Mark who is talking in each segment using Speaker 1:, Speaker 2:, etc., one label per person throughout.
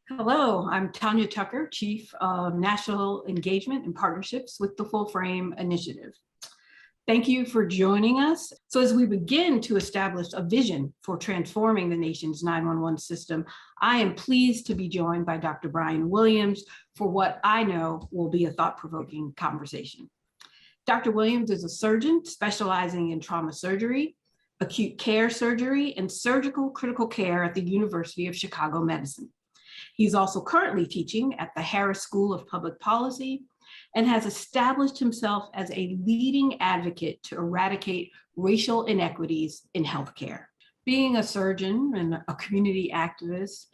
Speaker 1: Hello, I'm Tanya Tucker, Chief of National Engagement and Partnerships with the Full Frame Initiative. Thank you for joining us. So as we begin to establish a vision for transforming the nation's 911 system, I am pleased to be joined by Dr. Brian Williams for what I know will be a thought-provoking conversation. Dr. Williams is a surgeon specializing in trauma surgery, acute care surgery, and surgical critical care at the University of Chicago Medicine. He's also currently teaching at the Harris School of Public Policy and has established himself as a leading advocate to eradicate racial inequities in healthcare. Being a surgeon and a community activist,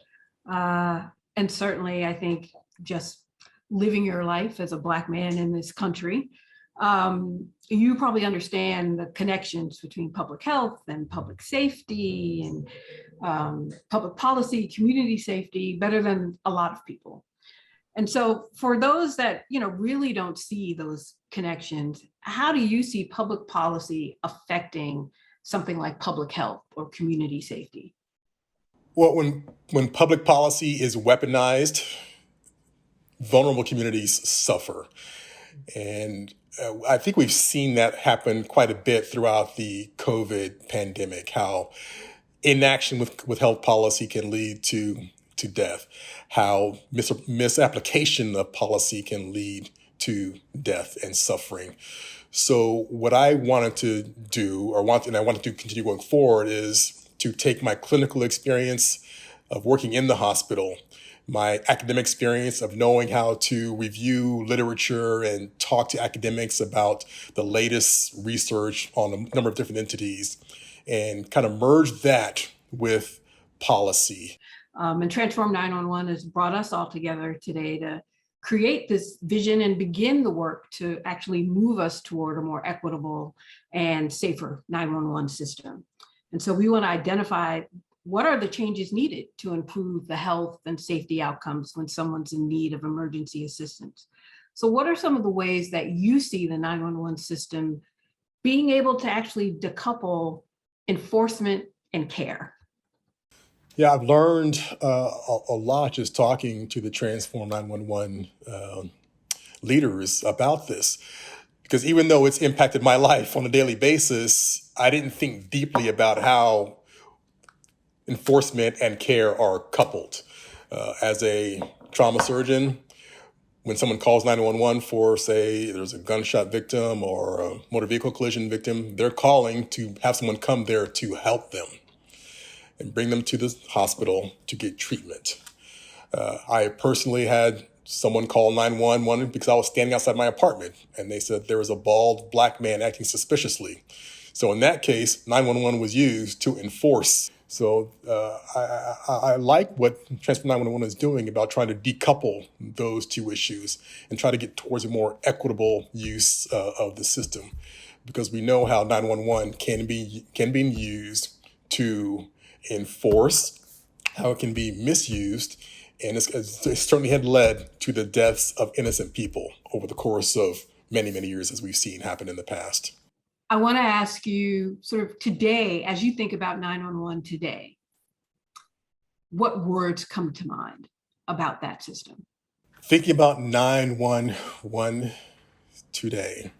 Speaker 1: and certainly I think just living your life as a Black man in this country, you probably understand the connections between public health and public safety and public policy, community safety better than a lot of people. And so for those that really don't see those connections, how do you see public policy affecting something like public health or community safety?
Speaker 2: Well, when public policy is weaponized, vulnerable communities suffer. And I think we've seen that happen quite a bit throughout the COVID pandemic, how inaction with health policy can lead to death, how misapplication of policy can lead to death and suffering. So what I wanted to do, and I wanted to continue going forward, is to take my clinical experience of working in the hospital, my academic experience of knowing how to review literature and talk to academics about the latest research on a number of different entities, and kind of merge that with policy.
Speaker 1: And Transform 911 has brought us all together today to create this vision and begin the work to actually move us toward a more equitable and safer 911 system. And so we want to identify what are the changes needed to improve the health and safety outcomes when someone's in need of emergency assistance. So what are some of the ways that you see the 911 system being able to actually decouple enforcement and care?
Speaker 2: Yeah, I've learned a lot just talking to the Transform 911 leaders about this. Because even though it's impacted my life on a daily basis, I didn't think deeply about how enforcement and care are coupled. As a trauma surgeon, when someone calls 911 for, say, there's a gunshot victim or a motor vehicle collision victim, they're calling to have someone come there to help them and bring them to the hospital to get treatment. I personally had someone call 911 because I was standing outside my apartment and they said there was a bald Black man acting suspiciously. So in that case, 911 was used to enforce. So I like what Transform 911 is doing about trying to decouple those two issues and try to get towards a more equitable use of the system, because we know how 911 can be used to enforce, how it can be misused, and it's certainly had led to the deaths of innocent people over the course of many, many years, as we've seen happen in the past.
Speaker 1: I want to ask you sort of today, as you think about 911 today, what words come to mind about that system?
Speaker 2: Thinking about 911 today,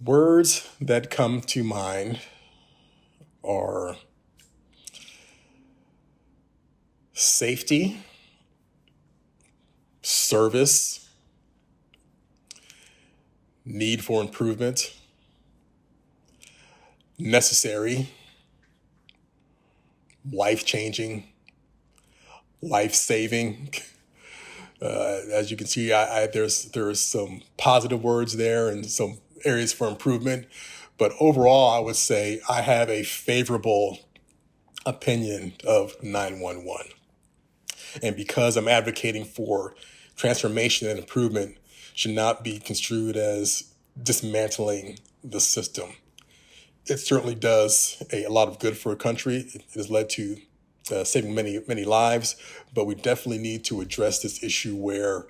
Speaker 2: words that come to mind are safety, service, need for improvement, necessary, life-changing, life-saving. As you can see, there's some positive words there and some areas for improvement. But overall, I would say I have a favorable opinion of 911. And because I'm advocating for transformation and improvement, should not be construed as dismantling the system. It certainly does a lot of good for a country. It has led to saving many, many lives, but we definitely need to address this issue where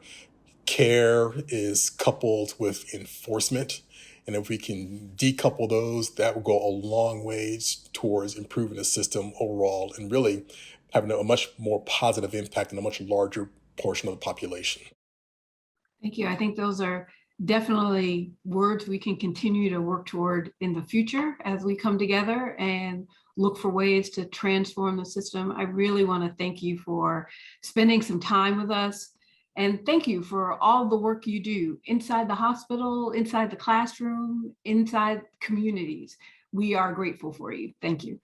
Speaker 2: care is coupled with enforcement And if we can decouple those, that will go a long ways towards improving the system overall and really having a much more positive impact on a much larger portion of the population.
Speaker 1: Thank you. I think those are definitely words we can continue to work toward in the future as we come together and look for ways to transform the system. I really want to thank you for spending some time with us. And thank you for all the work you do inside the hospital, inside the classroom, inside communities. We are grateful for you. Thank you.